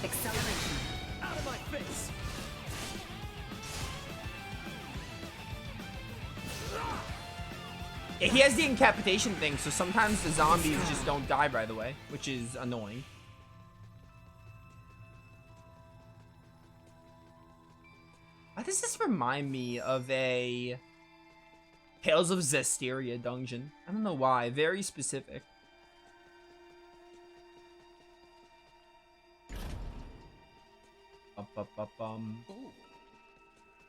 Acceleration. Out of my face! Yeah, he has the incapitation thing, so sometimes the zombies just don't die right away, which is annoying. Why does this remind me of a Tales of Zestiria dungeon? I don't know why. Very specific.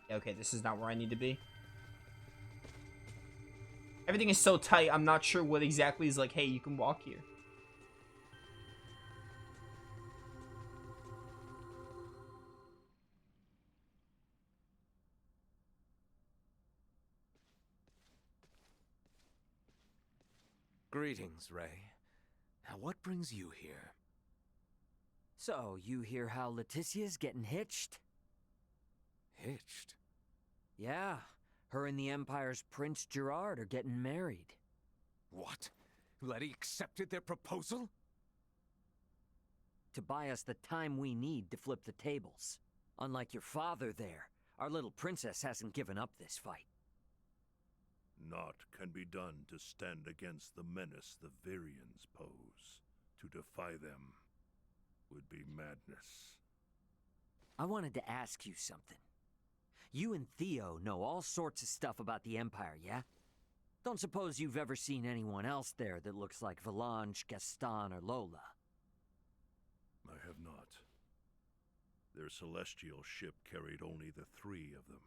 Yeah, okay, this is not where I need to be. Everything is so tight, I'm not sure what exactly is like, hey, you can walk here. Greetings, Ray. Now, what brings you here? So, you hear how Leticia's getting hitched? Hitched? Yeah, her and the Empire's Prince Gerard are getting married. What? Letty accepted their proposal? To buy us the time we need to flip the tables. Unlike your father there, our little princess hasn't given up this fight. Naught can be done to stand against the menace the Virians pose. To defy them would be madness. I wanted to ask you something. You and Theo know all sorts of stuff about the Empire, yeah? Don't suppose you've ever seen anyone else there that looks like Valange, Gaston, or Lola? I have not. Their celestial ship carried only the 3 of them,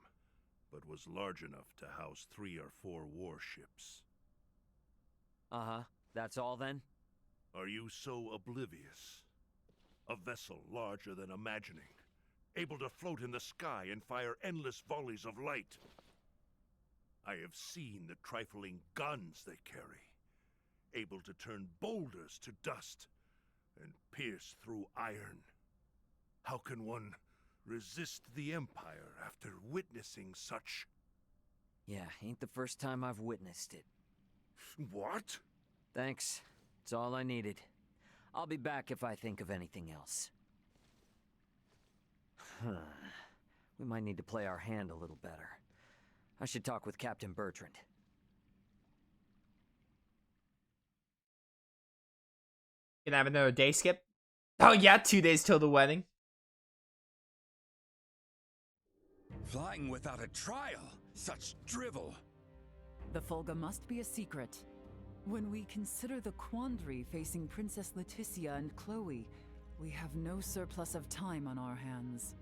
but was large enough to house 3 or 4 warships. Uh-huh. That's all then? Are you so oblivious? A vessel larger than imagining, able to float in the sky and fire endless volleys of light. I have seen the trifling guns they carry, able to turn boulders to dust and pierce through iron. How can one resist the Empire after witnessing such... Yeah, ain't the first time I've witnessed it. What? Thanks. It's all I needed. I'll be back if I think of anything else. We might need to play our hand a little better. I should talk with Captain Bertrand. Can I have another day skip? Oh yeah, 2 days till the wedding. Flying without a trial? Such drivel! The Folga must be a secret. When we consider the quandary facing Princess Leticia and Chloe, we have no surplus of time on our hands.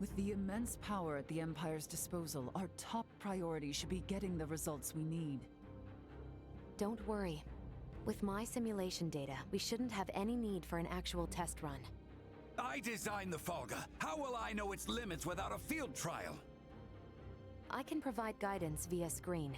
With the immense power at the Empire's disposal, our top priority should be getting the results we need. Don't worry. With my simulation data, we shouldn't have any need for an actual test run. I designed the Folga. How will I know its limits without a field trial? I can provide guidance via screen.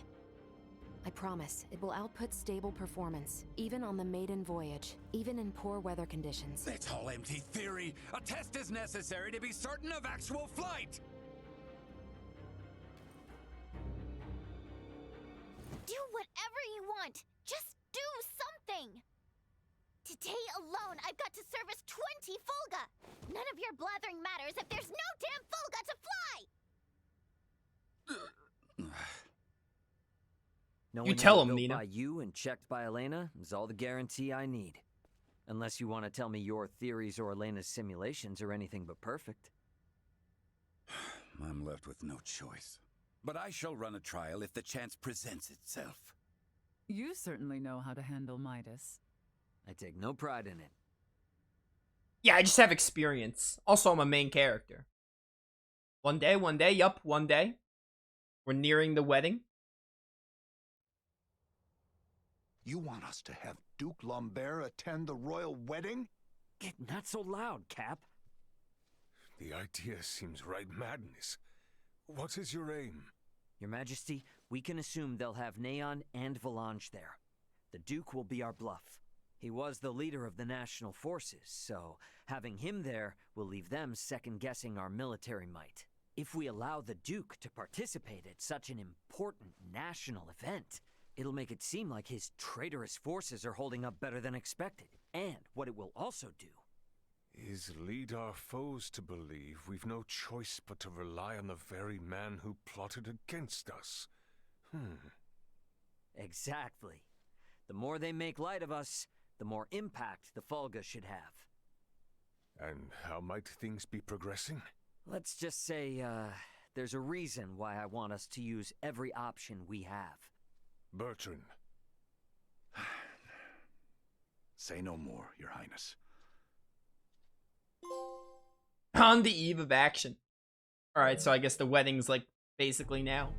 I promise, it will output stable performance, even on the maiden voyage, even in poor weather conditions. That's all empty theory. A test is necessary to be certain of actual flight. Do whatever you want. Just do something. Today alone, I've got to service 20 Folga. None of your blathering matters if there's no damn Folga to fly. Knowing tell they were him, built Nina. by you and checked by Elena is all the guarantee I need. Unless you want to tell me your theories or Elena's simulations are anything but perfect. I'm left with no choice. But I shall run a trial if the chance presents itself. You certainly know how to handle Midas. I take no pride in it. Yeah, I just have experience. Also, I'm a main character. One day, yup, one day. We're nearing the wedding. You want us to have Duke Lambert attend the royal wedding? Get not so loud, Cap. The idea seems right madness. What is your aim? Your Majesty, we can assume they'll have Neon and Valange there. The Duke will be our bluff. He was the leader of the national forces, so having him there will leave them second-guessing our military might. If we allow the Duke to participate at such an important national event, it'll make it seem like his traitorous forces are holding up better than expected. And what it will also do... is lead our foes to believe we've no choice but to rely on the very man who plotted against us. Exactly. The more they make light of us, the more impact the Fulga should have. And how might things be progressing? Let's just say, there's a reason why I want us to use every option we have. Bertrand. Say no more, Your Highness. On the eve of action. Alright, so I guess the wedding's like basically now.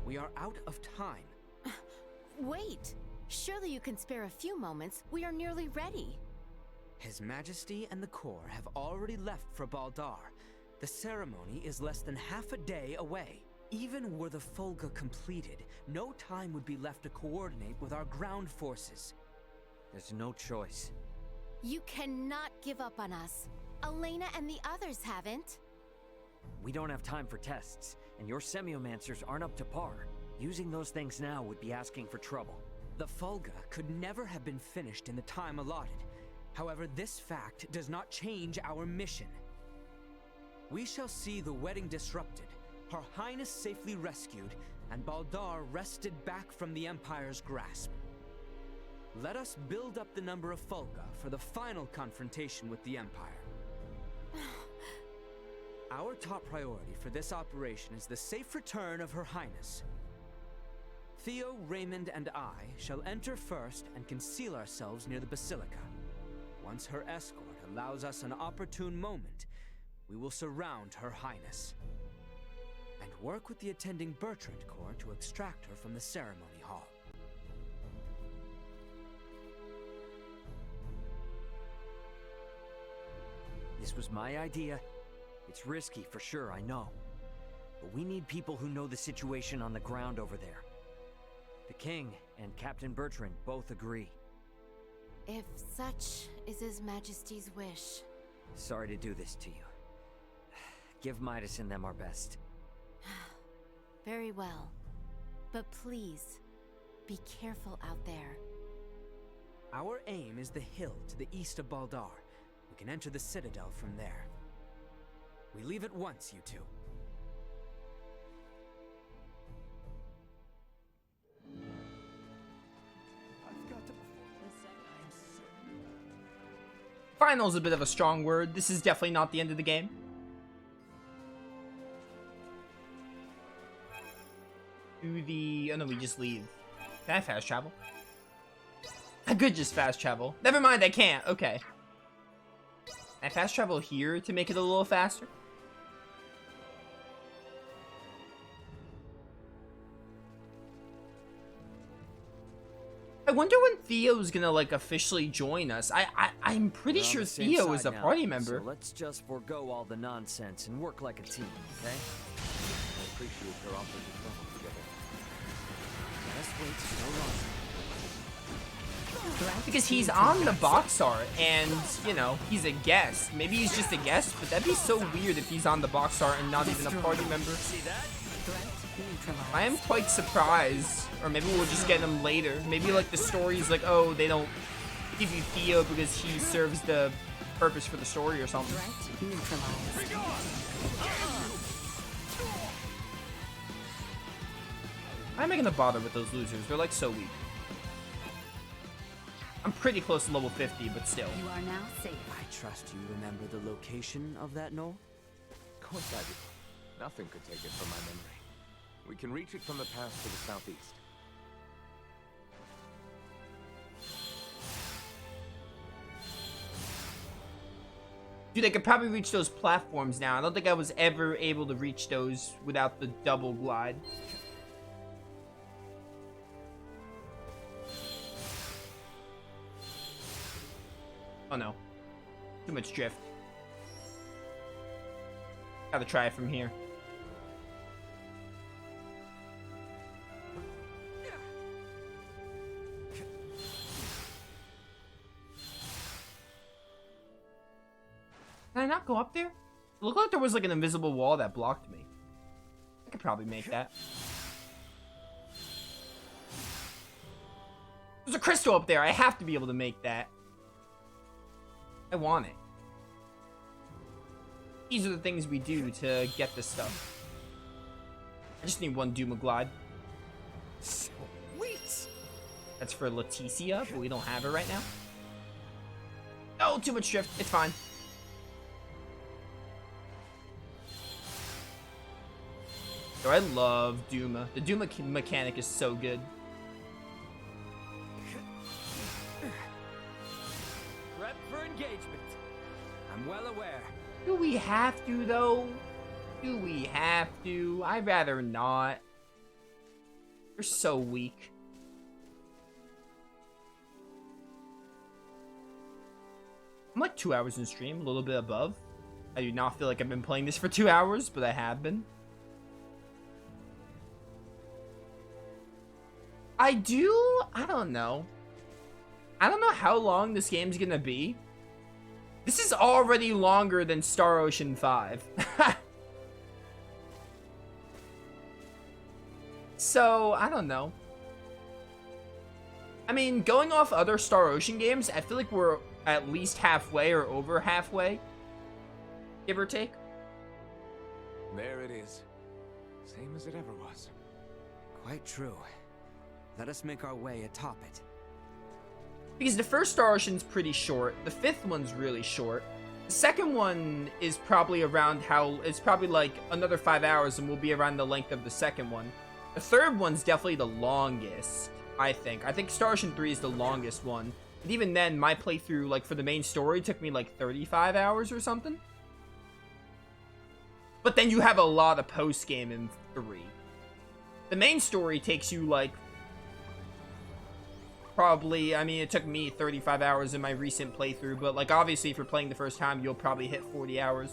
We are out of time. Wait! Surely you can spare a few moments. We are nearly ready. His Majesty and the Corps have already left for Baldaar. The ceremony is less than half a day away. Even were the Fulga completed, no time would be left to coordinate with our ground forces. There's no choice. You cannot give up on us. Elena and the others haven't. We don't have time for tests, and your semiomancers aren't up to par. Using those things now would be asking for trouble. The Fulga could never have been finished in the time allotted. However, this fact does not change our mission. We shall see the wedding disrupted, Her Highness safely rescued, and Baldaar wrested back from the Empire's grasp. Let us build up the number of Fulga for the final confrontation with the Empire. Our top priority for this operation is the safe return of Her Highness. Theo, Raymond, and I shall enter first and conceal ourselves near the Basilica. Once her escort allows us an opportune moment, we will surround Her Highness and work with the attending Bertrand Corps to extract her from the ceremony hall. This was my idea. It's risky for sure, I know. But we need people who know the situation on the ground over there. The King and Captain Bertrand both agree. If such is His Majesty's wish. Sorry to do this to you. Give Midas and them our best. Very well. But please, be careful out there. Our aim is the hill to the east of Baldaar. We can enter the Citadel from there. We leave at once, you two. Final's a bit of a strong word. This is definitely not the end of the game. To the... oh no, we just leave. Can I fast travel? I could just fast travel. Never mind, I can't. Okay. Can I fast travel here to make it a little faster? I wonder when Theo's gonna, like, officially join us. I'm pretty sure Theo is a party member. So let's just forego all the nonsense and work like a team, okay? I appreciate your offer to travel together. Let's wait so long. Because he's on the box art, and, you know, he's a guest. Maybe he's just a guest, but that'd be so weird if he's on the box art and not even a party member. See that? I am quite surprised. Or maybe we'll just get him later. Maybe, like, the story's like, oh, they don't give you Theo because he serves the purpose for the story or something. Why am I gonna bother with those losers? They're, like, so weak. I'm pretty close to level 50, but still. You are now safe. I trust you remember the location of that knoll? Of course I do. Nothing could take it from my memory. We can reach it from the pass to the southeast. Dude, I could probably reach those platforms now. I don't think I was ever able to reach those without the double glide. Oh no. Too much drift. Gotta try it from here. Can I not go up there? It looked like there was like an invisible wall that blocked me. I could probably make that. There's a crystal up there. I have to be able to make that. I want it. These are the things we do to get this stuff. I just need one Duma Glide. Sweet! That's for Leticia, but we don't have it right now. Oh, too much drift. It's fine. So I love Duma. The Duma mechanic is so good. Prep for engagement. I'm well aware. Do we have to, though? Do we have to? I'd rather not. You're so weak. I'm like 2 hours in stream, a little bit above. I do not feel like I've been playing this for 2 hours, but I have been. I don't know. I don't know how long this game's gonna be. This is already longer than Star Ocean 5. So, I don't know. I mean, going off other Star Ocean games, I feel like we're at least halfway or over halfway. Give or take. There it is. Same as it ever was. Quite true. Let us make our way atop it. Because the first Star Ocean's pretty short. The fifth one's really short. The second one is probably around it's probably like another 5 hours and will be around the length of the second one. The third one's definitely the longest, I think. I think Star Ocean 3 is the longest one. But even then, my playthrough, like for the main story, took me like 35 hours or something. But then you have a lot of post-game in 3. The main story takes you like probably, I mean, it took me 35 hours in my recent playthrough, but like obviously if you're playing the first time, you'll probably hit 40 hours.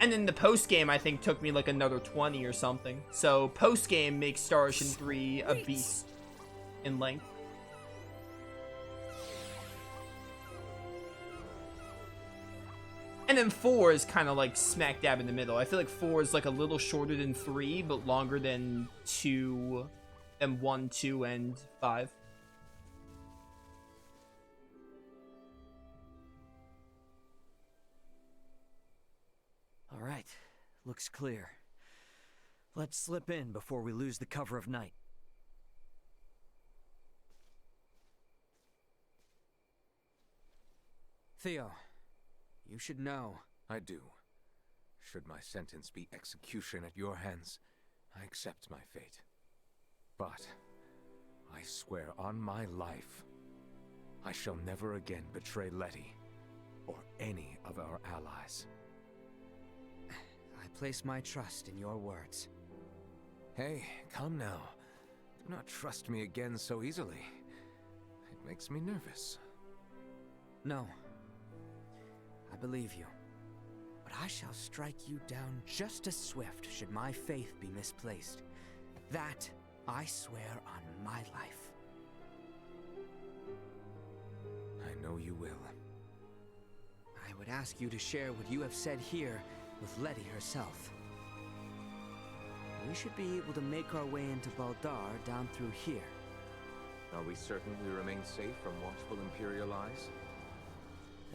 And then the post-game, I think, took me like another 20 or something. So post-game makes Star Ocean 3 a beast in length. And then 4 is kind of like smack dab in the middle. I feel like 4 is like a little shorter than 3, but longer than 2, and 1, 2, and 5. All right, looks clear. Let's slip in before we lose the cover of night. Theo, you should know. I do. Should my sentence be execution at your hands, I accept my fate. But I swear on my life, I shall never again betray Letty or any of our allies. I place my trust in your words. Hey, come now. Do not trust me again so easily. It makes me nervous. No. I believe you. But I shall strike you down just as swift should my faith be misplaced. That I swear on my life. I know you will. I would ask you to share what you have said here with Letty herself. We should be able to make our way into Baldaar down through here. Are we certain we remain safe from watchful Imperial eyes?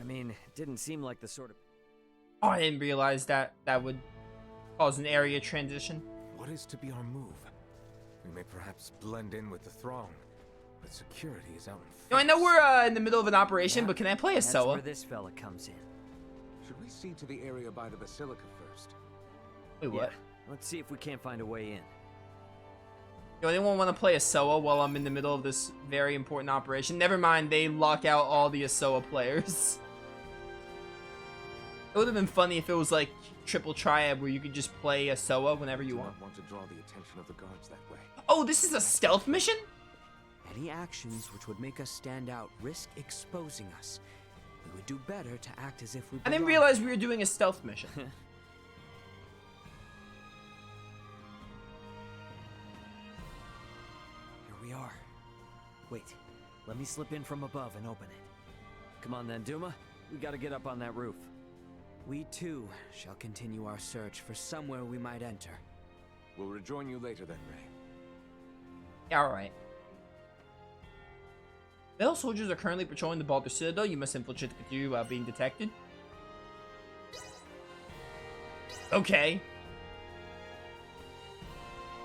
I mean, it didn't seem like the sort of... Oh, I didn't realize that would cause an area transition. What is to be our move? We may perhaps blend in with the throng, but security is out in front. No, I know we're in the middle of an operation, but can I play a That's Soa? where this fella comes in. Should we see to the area by the Basilica first? Wait, what? Yeah, let's see if we can't find a way in. Yo, anyone want to play a Soa while I'm in the middle of this very important operation? Never mind, they lock out all the Soa players. It would have been funny if it was like triple triad where you could just play a Soa whenever you want. I want to draw the attention of the guards that way. Oh, this is a stealth mission? Any actions which would make us stand out risk exposing us. We would do better to act as if we I didn't belong. realize we were doing a stealth mission. Here we are. Wait, let me slip in from above and open it. Come on then, Duma. We gotta get up on that roof. We too shall continue our search for somewhere we might enter. We'll rejoin you later then, Ray. Yeah, alright. Veil soldiers are currently patrolling the Baldaar Citadel. You must infiltrate the cathedral without being detected. Okay.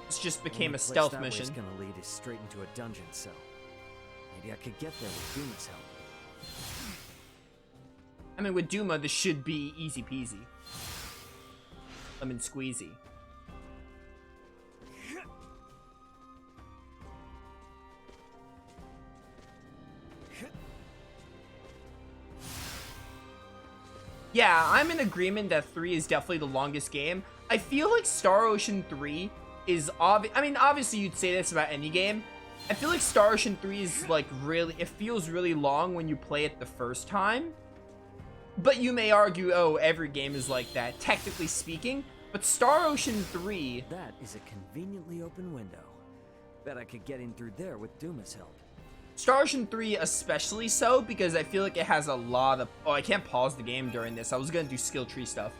This just became a stealth mission. It's gonna lead us straight into a dungeon cell. Maybe I could get there with Duma's help. I mean, with Duma, this should be easy peasy. Lemon squeezy. Yeah, I'm in agreement that 3 is definitely the longest game. I feel like Star Ocean 3 is I mean, obviously you'd say this about any game. I feel like Star Ocean 3 is like really, it feels really long when you play it the first time. But you may argue, oh, every game is like that, technically speaking. But Star Ocean 3... That is a conveniently open window. Bet I could get in through there with Duma's help. Star Ocean 3 especially so, because I feel like it has a lot of... Oh, I can't pause the game during this. I was gonna do skill tree stuff.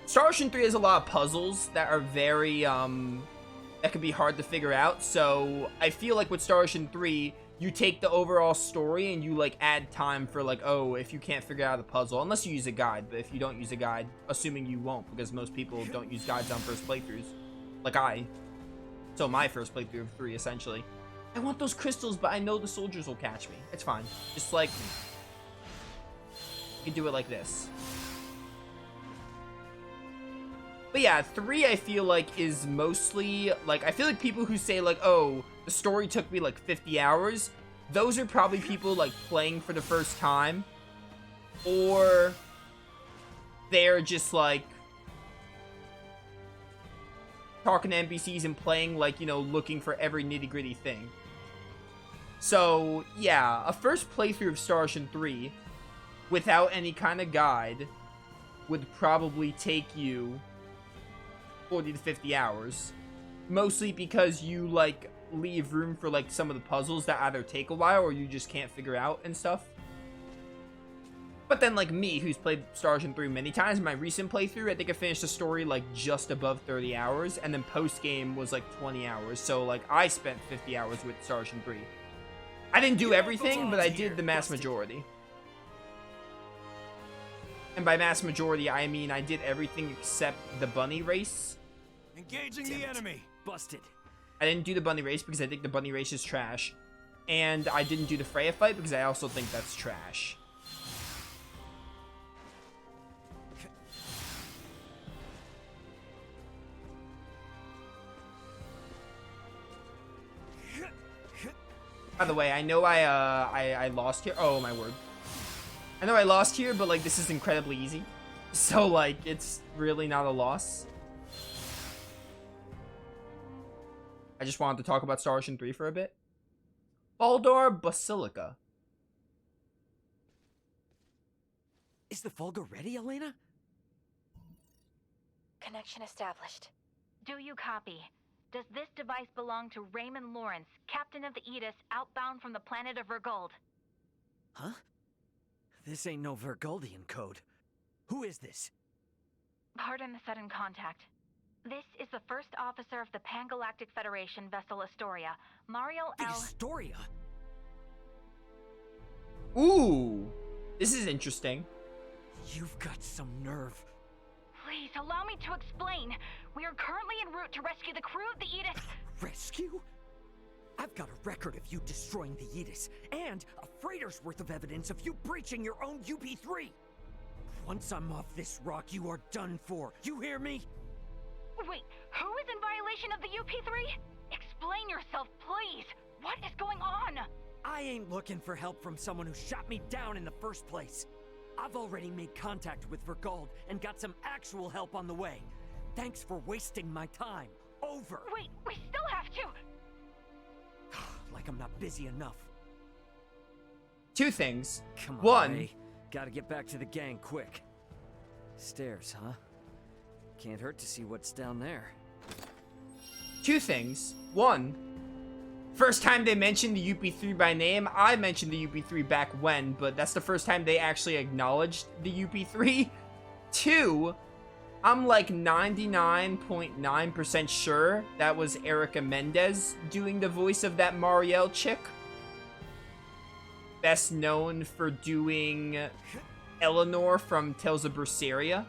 Star Ocean 3 has a lot of puzzles that are very, that can be hard to figure out. So, I feel like with Star Ocean 3, you take the overall story and you, like, add time for, like, oh, if you can't figure out the puzzle. Unless you use a guide, but if you don't use a guide, assuming you won't, because most people don't use guides on first playthroughs. Like I. So, my first playthrough of 3, essentially. I want those crystals, but I know the soldiers will catch me. It's fine. Just like... You can do it like this. But yeah, 3 I feel like is mostly... Like, I feel like people who say like, oh, the story took me like 50 hours. Those are probably people like playing for the first time. Or... They're just like... talking to NPCs and playing like, you know, looking for every nitty-gritty thing. So, yeah, a first playthrough of Star Ocean 3 without any kind of guide would probably take you 40 to 50 hours. Mostly because you, like, leave room for, like, some of the puzzles that either take a while or you just can't figure out and stuff. But then, like me, who's played Star Ocean 3 many times, in my recent playthrough, I think I finished the story, like, just above 30 hours, and then post-game was, like, 20 hours. So, like, I spent 50 hours with Star Ocean 3. I didn't do everything, but I did the mass majority. And by mass majority, I mean I did everything except the bunny race. Engaging the enemy. Busted. I didn't do the bunny race because I think the bunny race is trash. And I didn't do the Freya fight because I also think that's trash. By the way, I know I lost here. Oh, my word. I know I lost here, but, like, this is incredibly easy. So, like, it's really not a loss. I just wanted to talk about Star Ocean 3 for a bit. Baldaar Basilica. Is the Volga ready, Elena? Connection established. Do you copy? Does this device belong to Raymond Lawrence, captain of the Aegis, outbound from the planet of Vergold? Huh? This ain't no Vergoldian code. Who is this? Pardon the sudden contact. This is the first officer of the Pan-Galactic Federation vessel Astoria, Mario The L. Astoria? Ooh, this is interesting. You've got some nerve. Please, allow me to explain. We are currently en route to rescue the crew of the Aegis. Rescue? I've got a record of you destroying the Aegis, and a freighter's worth of evidence of you breaching your own UP-3. Once I'm off this rock, you are done for. You hear me? Wait, who is in violation of the UP-3? Explain yourself, please. What is going on? I ain't looking for help from someone who shot me down in the first place. I've already made contact with Vergold and got some actual help on the way. Thanks for wasting my time. Over. Wait, we still have to... Like I'm not busy enough. Two things. Come on, One. Ray. Gotta get back to the gang quick. Stairs, huh? Can't hurt to see what's down there. Two things. One. First time they mentioned the UP3 by name. I mentioned the UP3 back when, but that's the first time they actually acknowledged the UP3. Two. I'm like 99.9% sure that was Erica Mendez doing the voice of that Marielle chick. best known for doing Eleanor from Tales of Berseria.